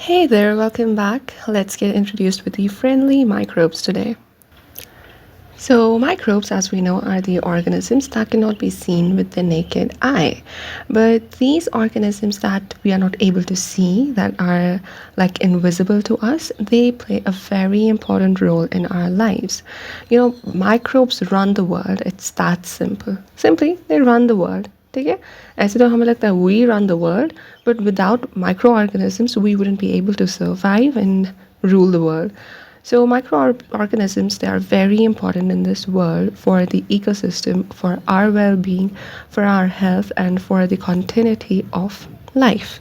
Hey there, welcome back. Let's get introduced with the friendly microbes today. So, microbes, as we know, are the organisms that cannot be seen with the naked eye. But these organisms that we are not able to see, that are like invisible to us, they play a very important role in our lives. Microbes run the world. It's that simple. Simply, they run the world. ठीक है ऐसे तो हमें लगता है we run the world, but without microorganisms we wouldn't be able to survive and rule the world. So microorganisms, they are very important in this world for the ecosystem, for our well-being, for our health, and for the continuity of life.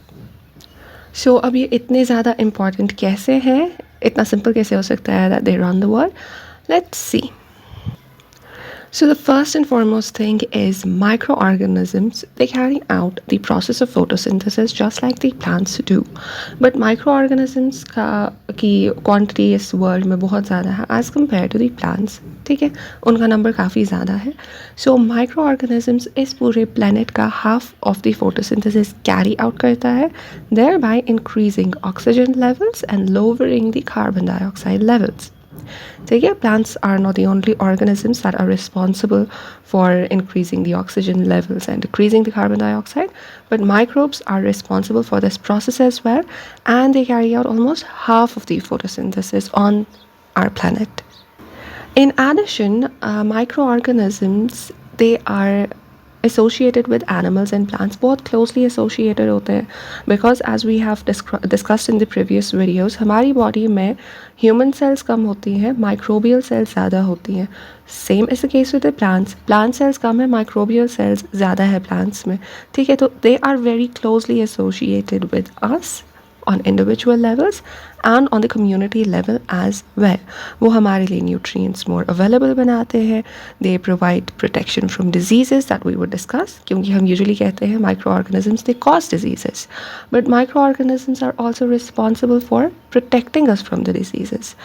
So अब ये इतने ज़्यादा important कैसे हैं, इतना simple कैसे हो सकता है that they run the world? Let's see. So the first and foremost thing is microorganisms. They carry out the process of photosynthesis just like the plants do. But microorganisms की quantity इस world में बहुत ज़्यादा है as compared to the plants. ठीक है उनका number काफ़ी ज़्यादा है. So microorganisms इस पूरे planet का half of the photosynthesis carry out करता है, thereby increasing oxygen levels and lowering the carbon dioxide levels. So yeah, plants are not the only organisms that are responsible for increasing the oxygen levels and decreasing the carbon dioxide, but microbes are responsible for this process as well, and they carry out almost half of the photosynthesis on our planet. In addition, microorganisms, they are associated with animals and plants, बहुत closely associated होते हैं, because as we have discussed in the previous videos, हमारी body में human cells कम होती हैं, microbial cells ज़्यादा होती हैं. Same is the case with the plants. Plant cells कम है, microbial cells ज़्यादा है plants में. ठीक है, तो they are very closely associated with us on individual levels and on the community level as well. वो हमारे लिए nutrients more available बनाते हैं. They provide protection from diseases that we would discuss, क्योंकि हम usually कहते हैं microorganisms they cause diseases, but microorganisms are also responsible for protecting us from the diseases.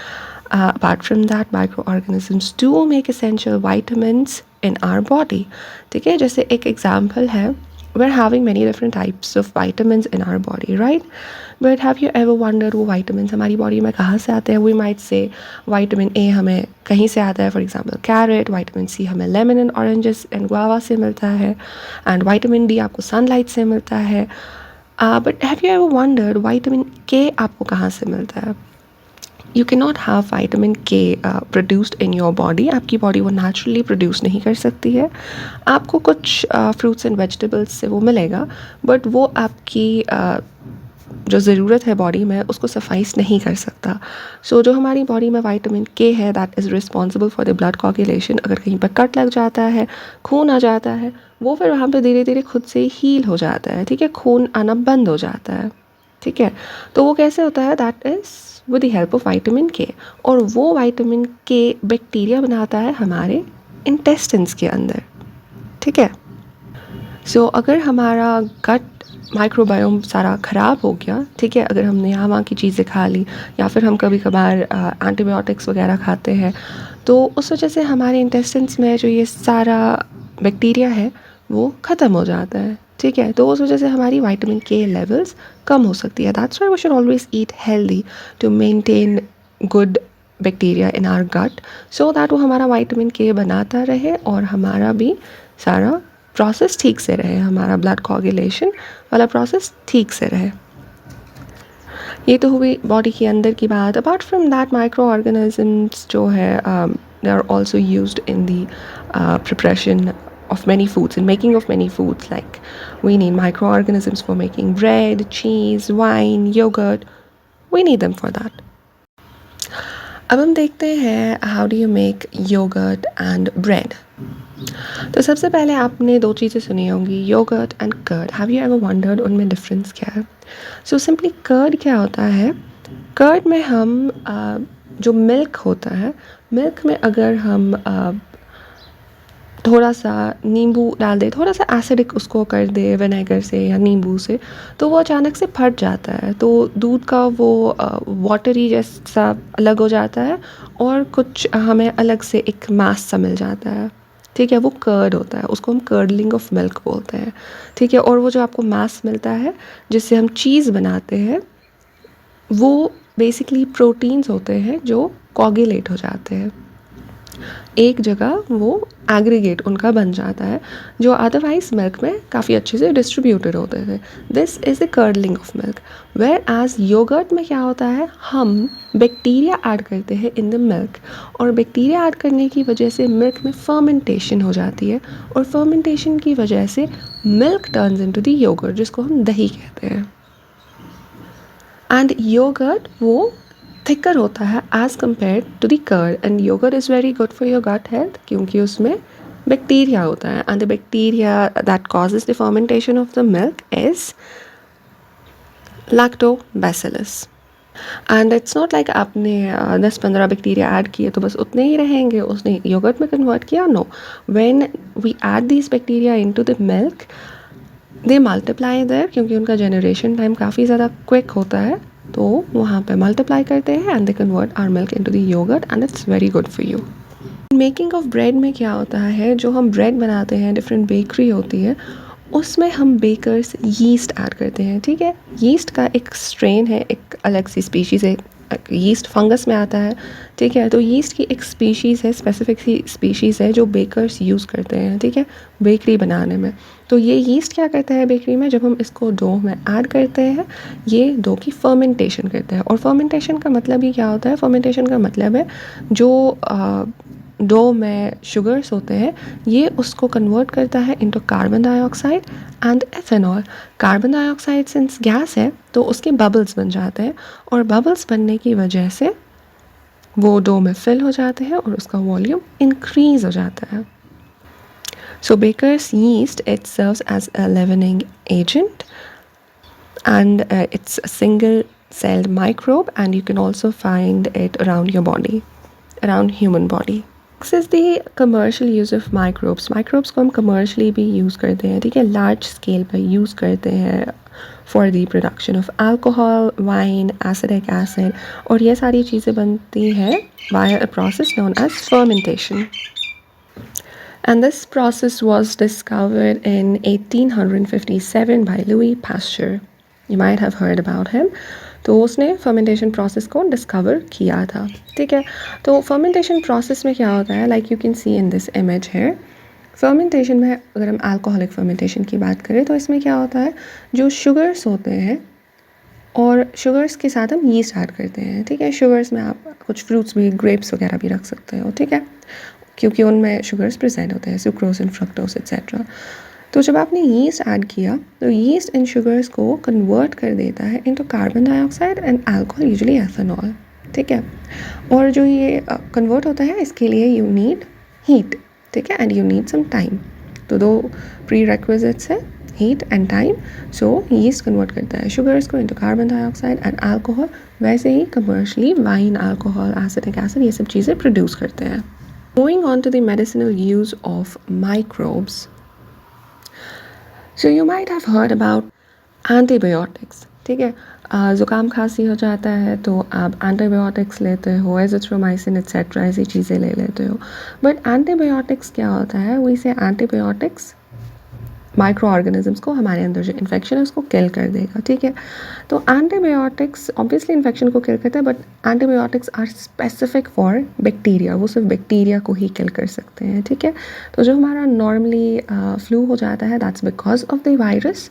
Apart from that, microorganisms do make essential vitamins in our body. ठीक है, जैसे एक example है, we're having many different types of vitamins in our body, right? But have you ever wondered वो vitamins हमारी body में कहाँ से आते हैं? We might say vitamin A हमें कहीं से आता है, for example carrot. Vitamin C हमें lemon and oranges and guava से मिलता है, and vitamin D आपको sunlight से मिलता है. But have you ever wondered vitamin K आपको कहाँ से मिलता है? You cannot have vitamin K produced in your body. आपकी body वो naturally produce नहीं कर सकती है. आपको कुछ fruits and vegetables से वो मिलेगा, but वो आपकी जो ज़रूरत है बॉडी में उसको सफाइस नहीं कर सकता. सो जो हमारी बॉडी में विटामिन के है, that is responsible for the blood coagulation. अगर कहीं पर कट लग जाता है, खून आ जाता है, वो फिर वहाँ पे धीरे धीरे खुद से हील हो जाता है. ठीक है, खून आना बंद हो जाता है. ठीक है, तो वो कैसे होता है? That is with the help of vitamin के. और वो विटामिन के बैक्टीरिया बनाता है हमारे इंटेस्टिन्स के अंदर. ठीक है, सो अगर हमारा गट माइक्रोबायोम सारा ख़राब हो गया, ठीक है, अगर हमने यहाँ वहाँ की चीज़ें खा ली, या फिर हम कभी कभार एंटीबायोटिक्स वगैरह खाते हैं, तो उस वजह से हमारे इंटेस्टिन्स में जो ये सारा बैक्टीरिया है वो ख़त्म हो जाता है. ठीक है, तो उस वजह से हमारी विटामिन के लेवल्स कम हो सकती है. That's why we should always eat healthy to maintain good bacteria in our gut, so that वो हमारा विटामिन के बनाता रहे और हमारा भी सारा प्रोसेस ठीक से रहे, हमारा ब्लड कोगुलेशन वाला प्रोसेस ठीक से रहे. ये तो हुई बॉडी के अंदर की बात. Apart from that, micro organisms जो है they are also used in the preparation of many foods, in making of many foods. Like we need microorganisms for making bread, cheese, wine, yogurt. We need them for that. अब हम देखते हैं how do you make yogurt and bread. तो सबसे पहले आपने दो चीज़ें सुनी होंगी, yogurt and curd. Have you ever wondered उनमें डिफरेंस क्या है? सो सिंपली कर्ड क्या होता है? कर्ड में हम जो मिल्क होता है, मिल्क में अगर हम थोड़ा सा नींबू डाल दे, थोड़ा सा एसिडिक उसको कर दे विनेगर से या नींबू से, तो वो अचानक से फट जाता है. तो दूध का वो वाटरी जैसा अलग हो जाता है और कुछ हमें अलग से एक मास सा मिल जाता है. ठीक है, वो कर्ड होता है, उसको हम कर्डलिंग ऑफ मिल्क बोलते हैं. ठीक है, और वो जो आपको मास मिलता है जिससे हम चीज़ बनाते हैं, वो बेसिकली प्रोटीन्स होते हैं जो कोगुलेट हो जाते हैं, एक जगह वो एग्रीगेट उनका बन जाता है, जो अदरवाइज मिल्क में काफ़ी अच्छे से डिस्ट्रीब्यूटेड होते थे। This is the curdling of milk. Whereas yogurt में क्या होता है, हम बैक्टीरिया ऐड करते हैं इन द मिल्क, और बैक्टीरिया ऐड करने की वजह से मिल्क में फर्मेंटेशन हो जाती है, और फर्मेंटेशन की वजह से milk turns into the yogurt, जिसको हम दही कहते हैं। एंड योगर्ट वो थिकर होता है as compare to the curd, and yogurt is very good for your gut health क्योंकि उसमें बैक्टीरिया होता है, and the bacteria that causes the fermentation of the milk is lactobacillus. And it's not like आपने 10-15 bacteria add किए तो बस उतने ही रहेंगे, उसने योगर्ट में कन्वर्ट किया। No, when we add this bacteria into the milk they multiply there, क्योंकि उनका जनरेशन टाइम काफ़ी ज़्यादा क्विक होता है, तो वहाँ पे मल्टीप्लाई करते हैं and they convert our milk into the yogurt, and it's very good for you. Making of bread में क्या होता है, जो हम ब्रेड बनाते हैं, डिफरेंट बेकरी होती है, उसमें हम बेकर्स यीस्ट ऐड करते हैं। ठीक है, यीस्ट का एक स्ट्रेन है, एक अलग सी स्पीशीज़ है, यीस्ट फंगस में आता है। ठीक है, तो यीस्ट की एक स्पीशीज़ है, स्पेसिफिक सी स्पीशीज़ है जो बेकर्स यूज़ करते हैं, ठीक है, बेकरी बनाने में। तो ये यीस्ट क्या करता है बेकरी में, जब हम इसको डो में ऐड करते हैं, ये डो की फर्मेंटेशन करता है। और फर्मेंटेशन का मतलब ही क्या होता है, फर्मेंटेशन का मतलब है जो डो में शुगर्स होते हैं, ये उसको कन्वर्ट करता है into carbon dioxide and ethanol. Carbon dioxide since gas है तो उसके बबल्स बन जाते हैं, और बबल्स बनने की वजह से वो डो में फिल हो जाते हैं और उसका वॉल्यूम इंक्रीज हो जाता है। So baker's yeast, it serves as a leavening agent, and it's a single-celled microbe, and you can also find it around your body, around human body. Next is the commercial use of microbes. Microbes को हम commercially भी use करते हैं, ठीक है, large scale पे use करते हैं for the production of alcohol, wine, acetic acid, और ये सारी चीज़ें बनती हैं via a process known as fermentation. And this process was discovered in 1857 by Louis Pasteur. You might have heard about him. तो उसने फर्मेंटेशन प्रोसेस को discover किया था, ठीक है। तो फर्मेंटेशन प्रोसेस में क्या होता है, like you can see in this image है, फर्मेंटेशन में अगर हम अल्कोहलिक फर्मेंटेशन की बात करें तो इसमें क्या होता है, जो शुगर्स होते हैं और शुगर्स के साथ हम यीस्ट ऐड करते हैं, ठीक है। शुगर्स में आप कुछ फ्रूट्स भी, ग्रेप्स वगैरह भी रख सकते हो, ठीक है, क्योंकि उनमें शुगर्स प्रेजेंट होते हैं, सुक्रोज एंड फ्रक्टोज एक्सेट्रा। तो जब आपने यीस्ट ऐड किया तो यीस्ट इन शुगर्स को कन्वर्ट कर देता है into carbon dioxide and alcohol, usually ethanol, ठीक है। और जो ये कन्वर्ट होता है इसके लिए यू नीड हीट, ठीक है, and you need some time. तो दो प्री रिक्विजिट्स है, heat and time. So yeast convert करता है शुगर्स को into carbon dioxide and alcohol. वैसे ही commercially wine, alcohol, acetic acid, ये सब चीज़ें प्रोड्यूस करते हैं। Moving on to the medicinal use of microbes. So you might have heard about antibiotics, ठीक है। ज़ुकाम खांसी हो जाता है तो आप एंटीबायोटिक्स लेते हो, एजिथ्रोमाइसिन एक्सेट्रा ऐसी चीज़ें ले लेते हो। बट एंटीबायोटिक्स क्या होता है, वही से एंटीबायोटिक्स माइक्रो ऑर्गेनिजम्स को, हमारे अंदर जो इन्फेक्शन है उसको किल कर देगा, ठीक है। तो एंटीबायोटिक्स ऑब्वियसली इन्फेक्शन को किल करता है, but antibiotics are specific for bacteria, वो सिर्फ बैक्टीरिया को ही किल कर सकते हैं, ठीक है। तो जो हमारा नॉर्मली फ्लू हो जाता है that's because of the virus.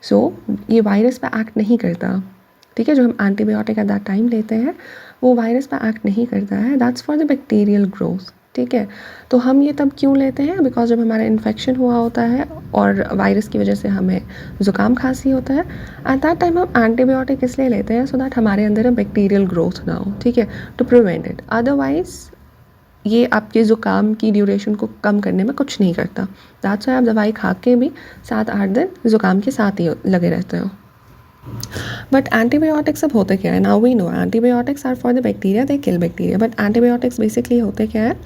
So ये वायरस पे एक्ट नहीं करता, ठीक है। जो हम एंटीबायोटिक एट दैट टाइम लेते हैं वो वायरस पे एक्ट नहीं करता है, that's for the bacterial growth, ठीक है। तो हम ये तब क्यों लेते हैं, बिकॉज जब हमारा इन्फेक्शन हुआ होता है और वायरस की वजह से हमें ज़ुकाम खांसी होता है, एट दैट टाइम हम एंटीबायोटिक इसलिए लेते हैं सो दैट हमारे अंदर बैक्टीरियल ग्रोथ ना हो, ठीक है, टू प्रिवेंट इट। अदरवाइज ये आपके ज़ुकाम की ड्यूरेशन को कम करने में कुछ नहीं करता। दैट्स व्हाई आप दवाई खा के भी 7-8 दिन ज़ुकाम के साथ ही लगे रहते हो। बट एंटीबायोटिक्स अब होते क्या है, now we know antibiotics are for the bacteria, they kill bacteria. But antibiotics basically होते क्या है,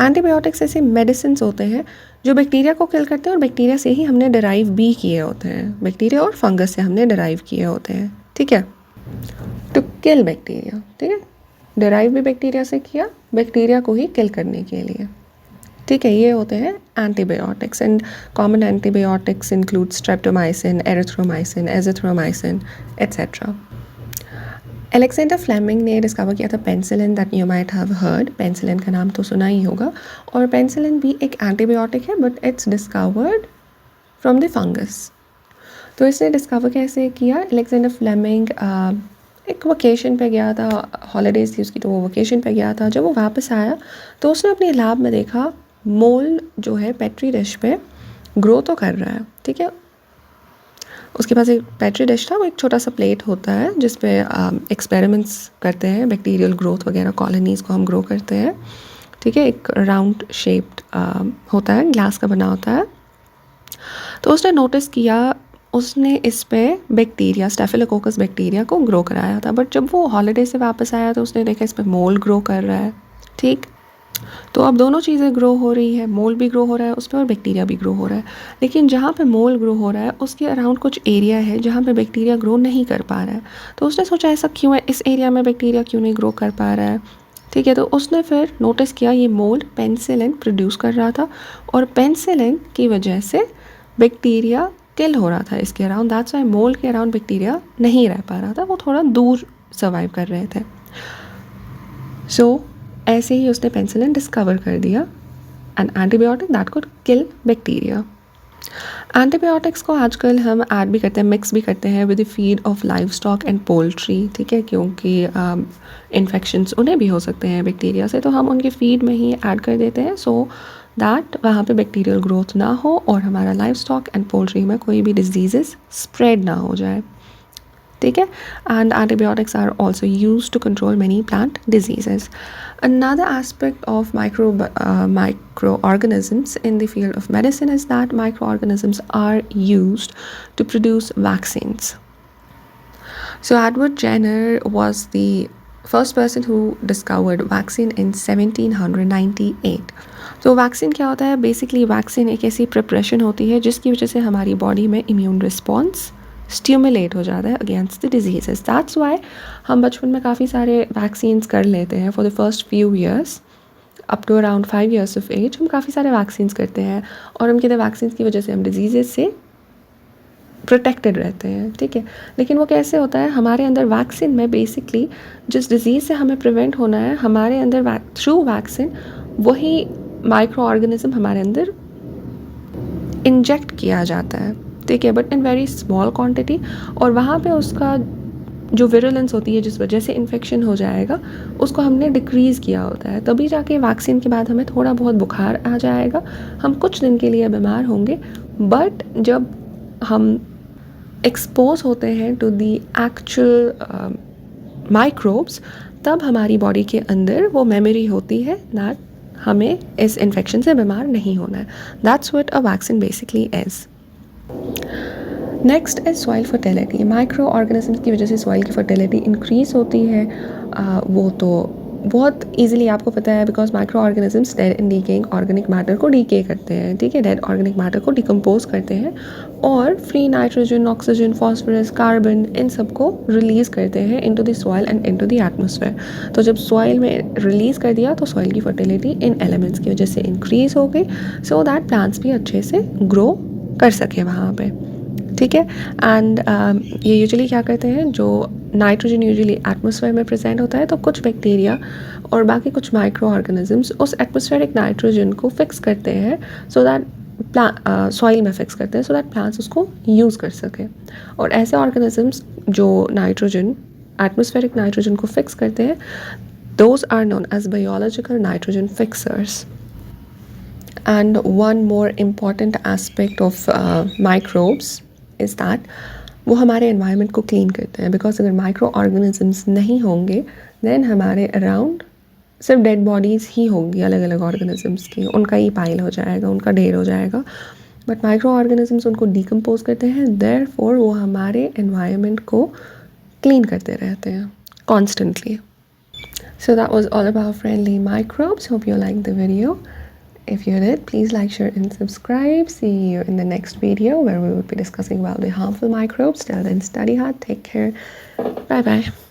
एंटीबायोटिक्स ऐसे मेडिसिन होते हैं जो बैक्टीरिया को किल करते हैं, और बैक्टीरिया से ही हमने डिराइव भी किए होते हैं, बैक्टीरिया और फंगस से हमने डिराइव किए होते हैं, ठीक है, टू किल बैक्टीरिया, ठीक है। डिराइव भी बैक्टीरिया से किया, बैक्टीरिया को ही किल करने के लिए, ठीक है। ये होते हैं antibiotics, and common antibiotics include streptomycin, erythromycin, azithromycin etcetera. Alexander Fleming ने डिस्कवर किया था penicillin, that you might have heard. Penicillin का नाम तो सुना ही होगा। और पेनिसिलिन भी एक एंटीबायोटिक है, but it's discovered from the fungus. तो इसने डिस्कवर कैसे किया? एलेक्जेंडर फ्लेमिंग एक वकेशन पे गया था, हॉलीडेज़ थी उसकी, तो वो वकेशन पे गया था। जब वो वापस आया तो उसने अपनी लैब में देखा मोल्ड जो है पेट्री डिश पे ग्रो तो कर रहा है, ठीक है। उसके पास एक पेट्री डिश था, वो एक छोटा सा प्लेट होता है जिस पे एक्सपेरिमेंट्स करते हैं, बैक्टीरियल ग्रोथ वगैरह, कॉलोनीज़ को हम ग्रो करते हैं, ठीक है। एक राउंड शेप्ड होता है, ग्लास का बना होता है। तो उसने नोटिस किया, उसने इस पे बैक्टीरिया, स्टेफिलोकोकस बैक्टीरिया को ग्रो कराया था। बट जब वो हॉलीडे से वापस आया तो उसने देखा इस पे मोल्ड ग्रो कर रहा है, ठीक। तो अब दोनों चीज़ें ग्रो हो रही है, मोल्ड भी ग्रो हो रहा है उस पर और बैक्टीरिया भी ग्रो हो रहा है। लेकिन जहाँ पे मोल्ड ग्रो हो रहा है उसके अराउंड कुछ एरिया है जहाँ पे बैक्टीरिया ग्रो नहीं कर पा रहा है। तो उसने सोचा ऐसा क्यों है, इस एरिया में बैक्टीरिया क्यों नहीं ग्रो कर पा रहा है, ठीक है। तो उसने फिर नोटिस किया ये मोल्ड पेनिसिलिन प्रोड्यूस कर रहा था और पेनिसिलिन की वजह से बैक्टीरिया किल हो रहा था इसके अराउंड। दैट्स व्हाई मोल्ड के अराउंड बैक्टीरिया नहीं रह पा रहा था, वो थोड़ा दूर सर्वाइव कर रहे थे। सो ऐसे ही उसने पेनिसिलिन डिस्कवर कर दिया, an antibiotic that could kill bacteria. Antibiotics को आजकल हम ऐड भी करते हैं, मिक्स भी करते हैं with the feed of live stock and poultry, ठीक है, क्योंकि इन्फेक्शंस उन्हें भी हो सकते हैं बैक्टीरिया से, तो हम उनके फीड में ही ऐड कर देते हैं सो दैट वहाँ पे बैक्टीरियल ग्रोथ ना हो और हमारा लाइव स्टॉक एंड पोल्ट्री में कोई भी डिजीज़ स्प्रेड ना हो जाए, ठीक है। And antibiotics are also use to control many plant diseases. Another aspect of microorganisms in the field of medicine is that microorganisms are used to produce vaccines. So Edward Jenner was the first person who discovered vaccine in 1798. तो vaccine क्या होता है? Basically vaccine एक ऐसी preparation होती है जिसकी वजह से हमारी बॉडी में इम्यून रिस्पॉन्स स्टिमुलेट हो जाता है against the diseases. That's why हम बचपन में काफ़ी सारे वैक्सीन्स कर लेते हैं for the first few years, up to around 5 years of age हम काफ़ी सारे वैक्सीन्स करते हैं और हम कहते हैं वैक्सीन्स की वजह से हम डिजीजेस से प्रोटेक्टेड रहते हैं, ठीक है। लेकिन वो कैसे होता है? हमारे अंदर वैक्सीन में बेसिकली जिस डिज़ीज़ से हमें प्रिवेंट होना है, हमारे अंदर थ्रू वैक्सीन वही माइक्रो ऑर्गेनिज्म हमारे अंदर इंजेक्ट किया जाता है, ठीक है, but in very small quantity. और वहाँ पे उसका जो विरुलेंस होती है जिस वजह से इन्फेक्शन हो जाएगा उसको हमने डिक्रीज़ किया होता है, तभी जाके वैक्सीन के बाद हमें थोड़ा बहुत बुखार आ जाएगा, हम कुछ दिन के लिए बीमार होंगे। बट जब हम एक्सपोज होते हैं टू दी एक्चुअल माइक्रोब्स तब हमारी बॉडी के अंदर वो मेमोरी होती है दैट हमें इस इन्फेक्शन से बीमार नहीं होना है। That's what a vaccine basically is. Next is soil fertility. Micro organisms की वजह से सॉइल की फर्टिलिटी इंक्रीज़ होती है। वो तो बहुत ईजिली आपको पता है because micro organisms dead and decaying organic matter को डीके करते हैं, ठीक है, डेड ऑर्गेनिक मैटर को डिकम्पोज करते हैं और free nitrogen, oxygen, phosphorus, carbon in सब को रिलीज़ करते हैं into the soil and into the atmosphere. तो जब सॉइल में रिलीज़ कर दिया तो सॉइल की फर्टिलिटी इन एलिमेंट्स की वजह से इंक्रीज़ हो गई सो दैट प्लांट्स भी अच्छे से ग्रो कर सके वहाँ पे, ठीक है। एंड ये यूजुअली क्या करते हैं, जो नाइट्रोजन यूजुअली एटमॉस्फेयर में प्रेजेंट होता है तो कुछ बैक्टीरिया और बाकी कुछ माइक्रो ऑर्गेनिजम्स उस एटमॉस्फेरिक नाइट्रोजन को फिक्स करते हैं सो दैट सॉइल में फिक्स करते हैं सो दैट प्लांट्स उसको यूज़ कर सकें। और ऐसे ऑर्गेनिजम्स जो नाइट्रोजन, एटमॉस्फेरिक नाइट्रोजन को फिक्स करते हैं, those are known as biological nitrogen fixers. And one more important aspect of microbes is that वो हमारे environment को clean करते हैं, because अगर माइक्रो ऑर्गेनिजम्स नहीं होंगे then हमारे अराउंड सिर्फ डेड बॉडीज़ ही होंगी अलग अलग ऑर्गेनिजम्स की, उनका ही पाइल हो जाएगा, उनका ढेर हो जाएगा। बट माइक्रो ऑर्गेनिजम्स उनको डिकम्पोज करते हैं, therefore वो हमारे environment को क्लीन करते रहते हैं constantly. So that was all about friendly microbes. Hope you liked the video. If you did, please like, share and subscribe. See you in the next video where we will be discussing about the harmful microbes. Till then, study hard. Take care. Bye bye.